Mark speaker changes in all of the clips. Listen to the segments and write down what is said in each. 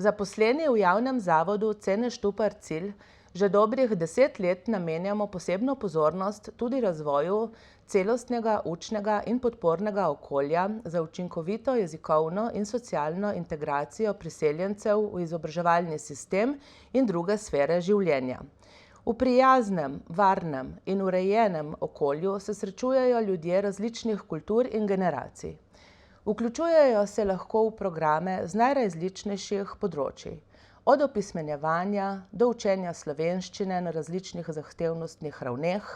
Speaker 1: Zaposleni v javnem zavodu Cene Štupar Cilj že dobrih 10 let namenjamo posebno pozornost tudi razvoju celostnega učnega in podpornega okolja za učinkovito jezikovno in socialno integracijo priseljencev v izobraževalni sistem in druge sfere življenja. V prijaznem, varnem in urejenem okolju se srečujejo ljudje različnih kultur in generacij. Vključujejo se lahko v programe z najrazličnejših področij, od opismenjevanja do učenja slovenščine na različnih zahtevnostnih ravneh,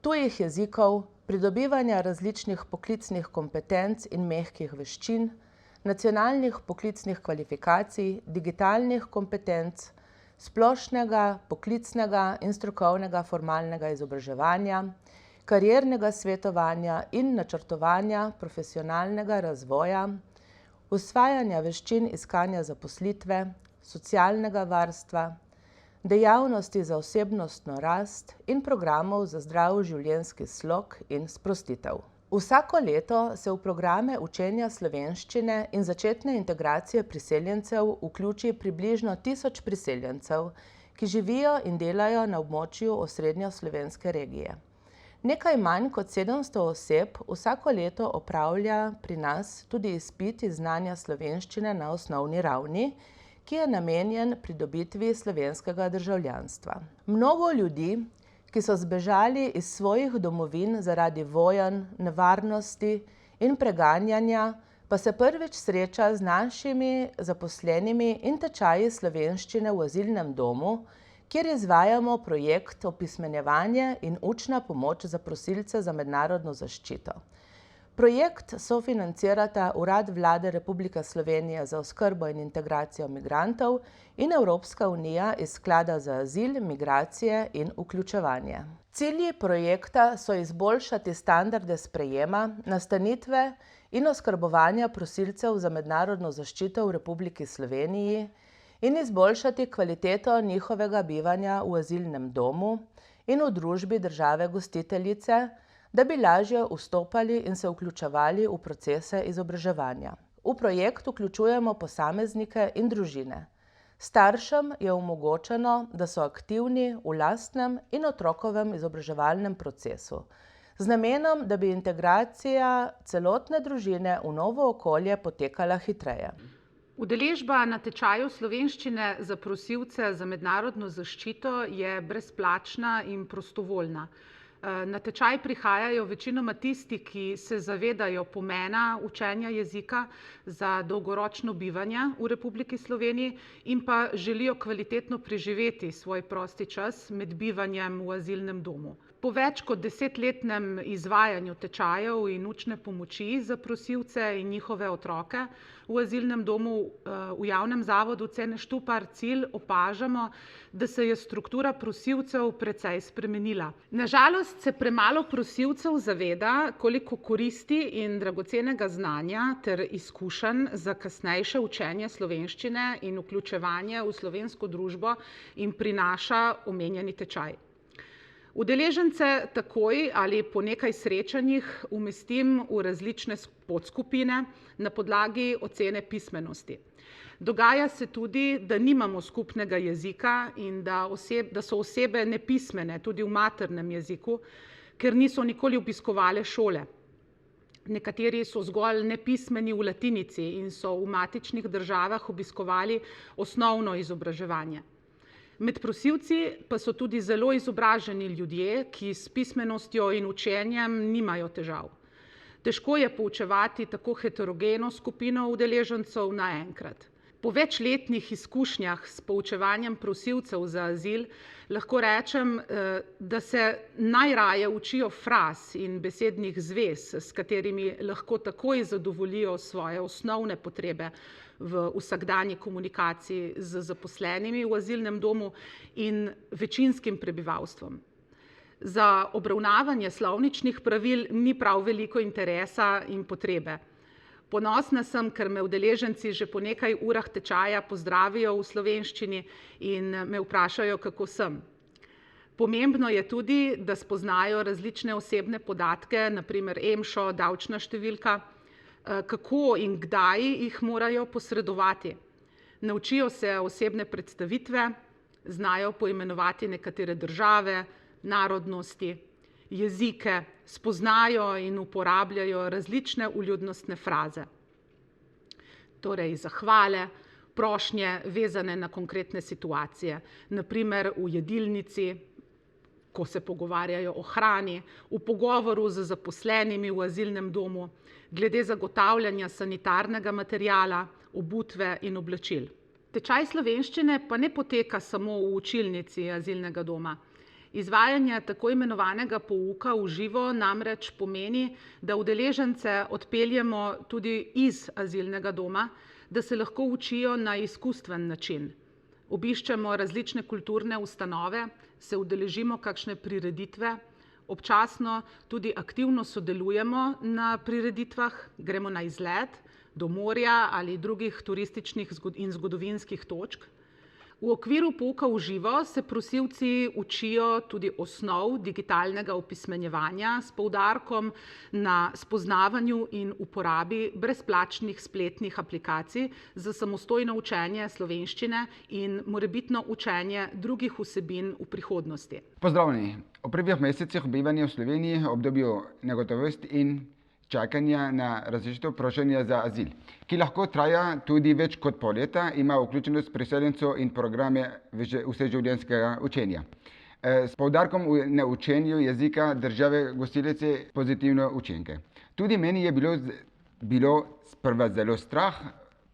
Speaker 1: tujih jezikov, pridobivanja različnih poklicnih kompetenc in mehkih veščin, nacionalnih poklicnih kvalifikacij, digitalnih kompetenc, splošnega, poklicnega in strokovnega formalnega izobraževanja, kariernega svetovanja in načrtovanja profesionalnega razvoja, usvajanja veščin iskanja zaposlitve, socialnega varstva, dejavnosti za osebnostno rast in programov za zdrav življenjski slog in sprostitev. Vsako leto se v programe učenja slovenščine in začetne integracije priseljencev vključi približno 1000 priseljencev, ki živijo in delajo na območju osrednjeslovenske regije. Nekaj manj kot 700 oseb vsako leto opravlja pri nas tudi izpit iz znanja slovenščine na osnovni ravni, ki je namenjen pridobitvi slovenskega državljanstva. Mnogo ljudi, ki so zbežali iz svojih domovin zaradi vojn, nevarnosti in preganjanja, pa se prvič sreča z našimi zaposlenimi in tečaji slovenščine v azilnem domu, kjer izvajamo projekt Opismenjevanje in učna pomoč za prosilce za mednarodno zaščito. Projekt sofinancirata Urad Vlade Republike Slovenije za oskrbo in integracijo migrantov in Evropska unija iz Sklada za azil, migracije in vključevanje. Cilji projekta so izboljšati standarde sprejema, nastanitve in oskrbovanja prosilcev za mednarodno zaščito v Republiki Sloveniji in izboljšati kvaliteto njihovega bivanja v azilnem domu in v družbi države gostiteljice, da bi lažje vstopali in se vključevali v procese izobraževanja. V projekt vključujemo posameznike in družine. Staršem je omogočeno, da so aktivni v lastnem in otrokovem izobraževalnem procesu, z namenom, da bi integracija celotne družine v novo okolje potekala hitreje.
Speaker 2: Udeležba na tečaju slovenščine za prosilce za mednarodno zaščito je brezplačna in prostovoljna. Na tečaj prihajajo večinoma tisti, ki se zavedajo pomena učenja jezika za dolgoročno bivanje v Republiki Sloveniji in pa želijo kvalitetno preživeti svoj prosti čas med bivanjem v azilnem domu. Po več kot 10-letnem izvajanju tečajev in učne pomoči za prosilce in njihove otroke v azilnem domu v javnem zavodu Cene Štupar Cilj opažamo, da se je struktura prosilcev precej spremenila. Na žalost se premalo prosilcev zaveda, koliko koristi in dragocenega znanja ter izkušenj za kasnejše učenje slovenščine in vključevanje v slovensko družbo jim prinaša omenjeni tečaj. Udeležence takoj ali po nekaj srečanjih umestim v različne podskupine na podlagi ocene pismenosti. Dogaja se tudi, da nimamo skupnega jezika in da so osebe nepismene tudi v maternem jeziku, ker niso nikoli obiskovale šole. Nekateri so zgolj nepismeni v latinici in so v matičnih državah obiskovali osnovno izobraževanje. Med prosilci pa so tudi zelo izobraženi ljudje, ki s pismenostjo in učenjem nimajo težav. Težko je poučevati tako heterogeno skupino udeležencev naenkrat. Po večletnih izkušnjah s poučevanjem prosilcev za azil lahko rečem, da se najraje učijo fraz in besednih zvez, s katerimi lahko takoj zadovoljijo svoje osnovne potrebe v vsakdanji komunikaciji z zaposlenimi v azilnem domu in večinskim prebivalstvom. Za obravnavanje slovničnih pravil ni prav veliko interesa in potrebe. Ponosna sem, ker me udeleženci že po nekaj urah tečaja pozdravijo v slovenščini in me vprašajo, kako sem. Pomembno je tudi, da spoznajo različne osebne podatke, na primer EMŠO, davčna številka, kako in kdaj jih morajo posredovati. Naučijo se osebne predstavitve, znajo poimenovati nekatere države, narodnosti, jezike, spoznajo in uporabljajo različne vljudnostne fraze. Torej zahvale, prošnje vezane na konkretne situacije, naprimer v jedilnici, ko se pogovarjajo o hrani, v pogovoru z zaposlenimi v azilnem domu, glede zagotavljanja sanitarnega materiala, obutve in oblačil. Tečaj slovenščine pa ne poteka samo v učilnici azilnega doma. Izvajanje tako imenovanega pouka v živo namreč pomeni, da udeležence odpeljemo tudi iz azilnega doma, da se lahko učijo na izkustven način. Obiščemo različne kulturne ustanove, se udeležimo kakšne prireditve, občasno tudi aktivno sodelujemo na prireditvah, gremo na izlet do morja ali drugih turističnih in zgodovinskih točk. V okviru pouka v živo se prosilci učijo tudi osnov digitalnega opismenjevanja s poudarkom na spoznavanju in uporabi brezplačnih spletnih aplikacij za samostojno učenje slovenščine in morebitno učenje drugih vsebin v prihodnosti.
Speaker 3: Pozdravljeni. V prvih mesecih bivanja v Sloveniji v obdobju negotovosti in čakanja na razrešitev prošenja za azil, ki lahko traja tudi več kot pol leta, ima vključenost priseljencev in programe vseživljenjskega učenja. S poudarkom na učenju jezika države gostiteljice pozitivne učinke. Tudi meni je bilo sprva zelo strah,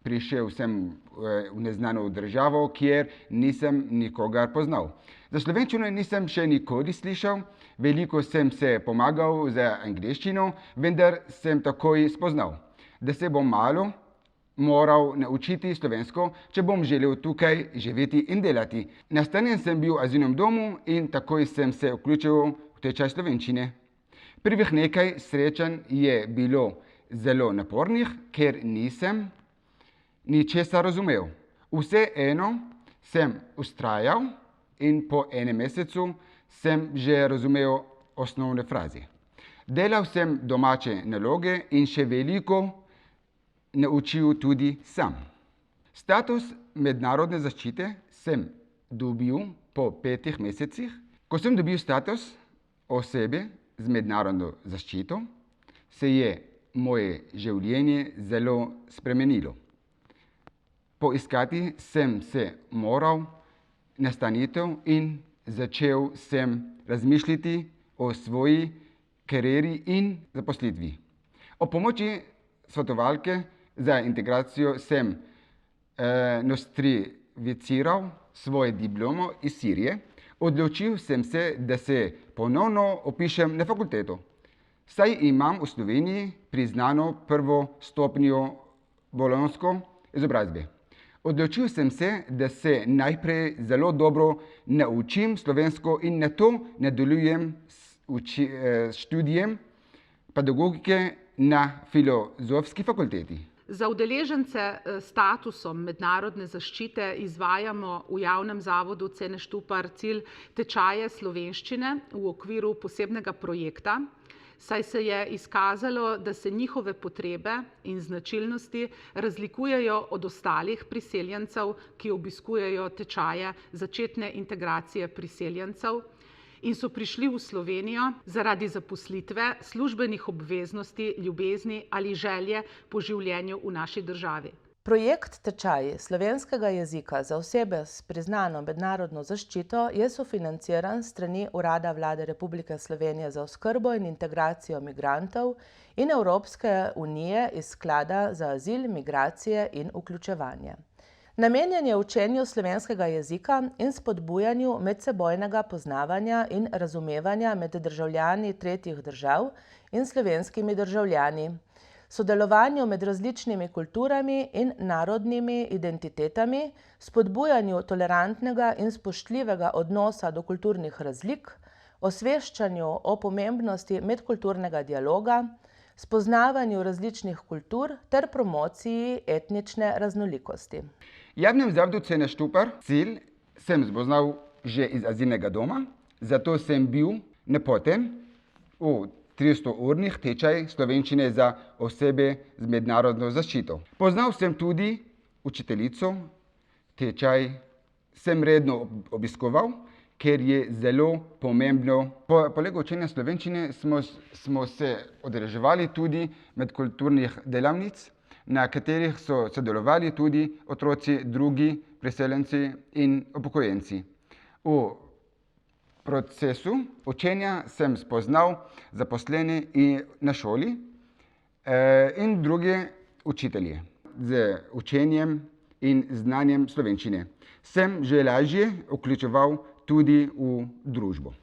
Speaker 3: prišel sem v neznano državo, kjer nisem nikogar poznal. Za slovenščino nisem še nikoli slišal, veliko sem se pomagal z angleščino, vendar sem takoj spoznal, da se bom malo moral naučiti slovensko, če bom želel tukaj živeti in delati. Nastanjen sem bil v azilnem domu in takoj sem se vključil v tečaj slovenščine. Prvih nekaj srečanj je bilo zelo napornih, ker nisem ničesar razumel. Vseeno sem vztrajal in po enem mesecu sem že razumel osnovne fraze. Delal sem domače naloge in še veliko naučil tudi sam. Status mednarodne zaščite sem dobil po 5 mesecih. Ko sem dobil status osebe z mednarodno zaščito, se je moje življenje zelo spremenilo. Poiskati sem se moral nastanitev in začel sem razmišljati o svoji karieri in zaposlitvi. O pomoči svetovalke za integracijo sem nostrificiral svojo diplomo iz Sirije. Odločil sem se, da se ponovno opišem na fakulteto, saj imam v Sloveniji priznano prvo stopnjo bolonjsko izobrazbe. Odločil sem se, da se najprej zelo dobro naučim slovensko in nato nadaljujem s študijem pedagogike na Filozofski fakulteti.
Speaker 2: Za udeležence s statusom mednarodne zaščite izvajamo v javnem zavodu Cene Štupar cilj tečaje slovenščine v okviru posebnega projekta, saj se je izkazalo, da se njihove potrebe in značilnosti razlikujejo od ostalih priseljencev, ki obiskujejo tečaje začetne integracije priseljencev in so prišli v Slovenijo zaradi zaposlitve, službenih obveznosti, ljubezni ali želje po življenju v naši državi.
Speaker 1: Projekt Tečaj slovenskega jezika za osebe s priznano mednarodno zaščito je sofinanciran s strani Urada Vlade Republike Slovenije za oskrbo in integracijo migrantov in Evropske unije iz Sklada za azil, migracije in vključevanje. Namenjen je učenju slovenskega jezika in spodbujanju medsebojnega poznavanja in razumevanja med državljani tretjih držav in slovenskimi državljani, sodelovanju med različnimi kulturami in narodnimi identitetami, spodbujanju tolerantnega in spoštljivega odnosa do kulturnih razlik, osveščanju o pomembnosti medkulturnega dialoga, spoznavanju različnih kultur ter promociji etnične raznolikosti.
Speaker 3: Javnem zavodu Cene Štupar cilj sem spoznal že iz azilnega doma, zato sem bil napoten v 300-urnih tečaj slovenščine za osebe z mednarodno zaščito. Poznal sem tudi učiteljico tečaj sem redno obiskoval, ker je zelo pomembno. Poleg učenja slovenščine smo se udeleževali tudi medkulturnih delavnic, na katerih so sodelovali tudi otroci, drugi priseljenci in upokojenci. V procesu učenja sem spoznal zaposlene na šoli in druge učitelje. Z učenjem in znanjem slovenščine sem že lažje vključeval tudi v družbo.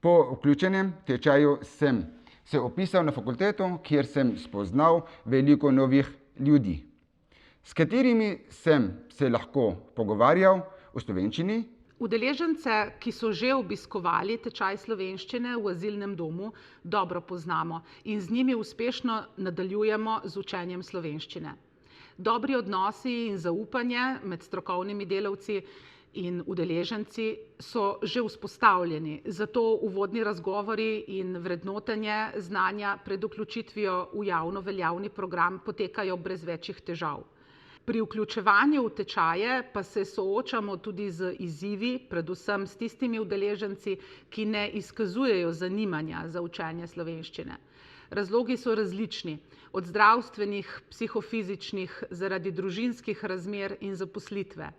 Speaker 3: Po vključenem tečaju sem se vpisal na fakulteto, kjer sem spoznal veliko novih ljudi, s katerimi sem se lahko pogovarjal v slovenščini.
Speaker 2: Udeležence, ki so že obiskovali tečaj slovenščine v azilnem domu, dobro poznamo in z njimi uspešno nadaljujemo z učenjem slovenščine. Dobri odnosi in zaupanje med strokovnimi delavci in udeleženci so že vzpostavljeni, zato uvodni razgovori in vrednotenje znanja pred vključitvijo v javno veljavni program potekajo brez večjih težav. Pri vključevanju v tečaje pa se soočamo tudi z izzivi, predvsem s tistimi udeleženci, ki ne izkazujejo zanimanja za učenje slovenščine. Razlogi so različni, od zdravstvenih, psihofizičnih, zaradi družinskih razmer in zaposlitve.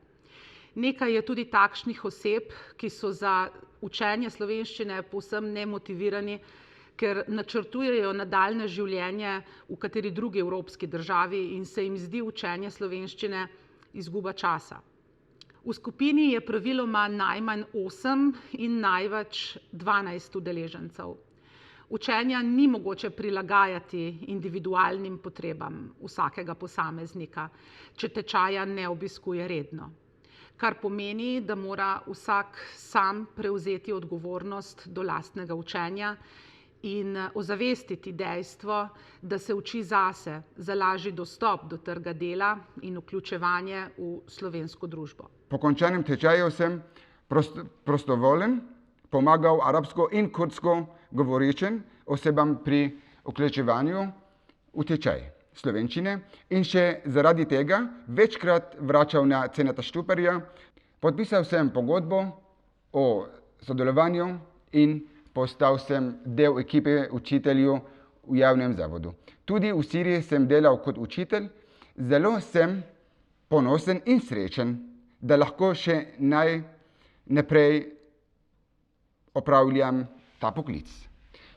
Speaker 2: Nekaj je tudi takšnih oseb, ki so za učenje slovenščine povsem nemotivirani, ker načrtujejo nadaljnje življenje v kateri drugi evropski državi in se jim zdi učenje slovenščine izguba časa. V skupini je praviloma najmanj 8 in največ 12 udeležencev. Učenja ni mogoče prilagajati individualnim potrebam vsakega posameznika, če tečaja ne obiskuje redno. Kar pomeni, da mora vsak sam prevzeti odgovornost do lastnega učenja in ozavestiti dejstvo, da se uči zase, za lažji dostop do trga dela in vključevanje v slovensko družbo.
Speaker 3: Po končanem tečaju sem prostovoljen pomagal arabsko in kurdsko govorečim osebam pri vključevanju v tečaj slovenščine in še zaradi tega večkrat vračal na Ceneta Štuparja. Podpisal sem pogodbo o sodelovanju in postal sem del ekipe učiteljev v javnem zavodu. Tudi v Siriji sem delal kot učitelj. Zelo sem ponosen in srečen, da lahko še naprej opravljam ta poklic.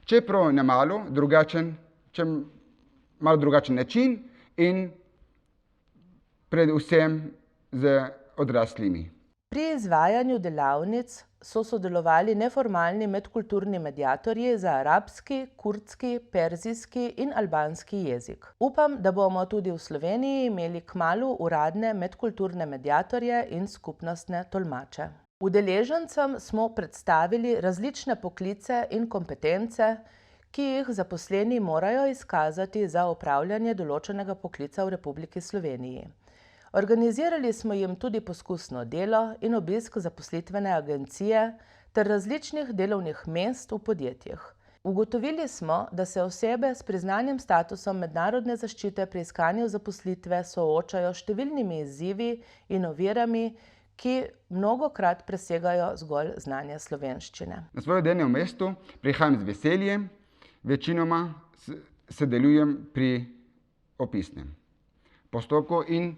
Speaker 3: Čeprav na malo drugačen način in predvsem z odraslimi.
Speaker 1: Pri izvajanju delavnic so sodelovali neformalni medkulturni mediatorji za arabski, kurdski, perzijski in albanski jezik. Upam, da bomo tudi v Sloveniji imeli kmalu uradne medkulturne mediatorje in skupnostne tolmače. Udeležencem smo predstavili različne poklice in kompetence, ki jih zaposleni morajo izkazati za opravljanje določenega poklica v Republiki Sloveniji. Organizirali smo jim tudi poskusno delo in obisk zaposlitvene agencije ter različnih delovnih mest v podjetjih. Ugotovili smo, da se osebe s priznanim statusom mednarodne zaščite pri iskanju zaposlitve soočajo s številnimi izzivi in ovirami, ki mnogokrat presegajo zgolj znanje slovenščine.
Speaker 3: Na svoje delovno mesto prihajam z veseljem, večinoma sodelujem pri opisnem postopku in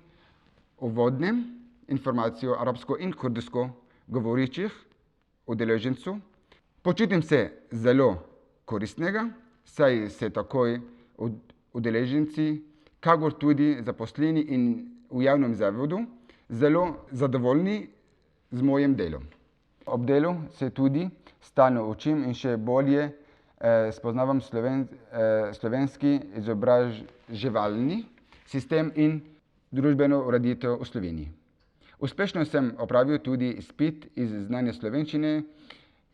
Speaker 3: uvodnem informacijo arabsko in kurdsko govorečih udeležencev. Počutim se zelo koristnega, saj se takoj udeleženci, kakor tudi zaposleni in v javnem zavodu, zelo zadovoljni z mojim delom. Ob delu se tudi stalno učim in še bolje spoznavam slovenski izobraževalni sistem in družbeno ureditev v Sloveniji. Uspešno sem opravil tudi izpit iz znanja slovenščine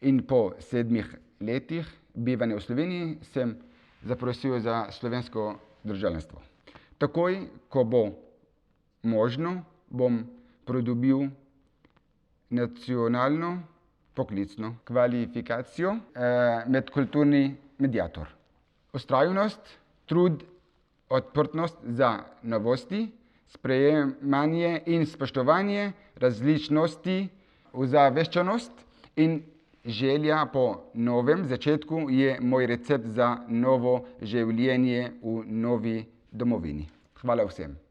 Speaker 3: in po 7 letih bivanja v Sloveniji sem zaprosil za slovensko državljanstvo. Takoj, ko bo možno, bom pridobil nacionalno poklicno kvalifikacijo medkulturni mediator. Vztrajnost, trud, odprtost za novosti sprejemanje in spoštovanje različnosti, ozaveščenost in želja po novem začetku je moj recept za novo življenje v novi domovini. Hvala vsem.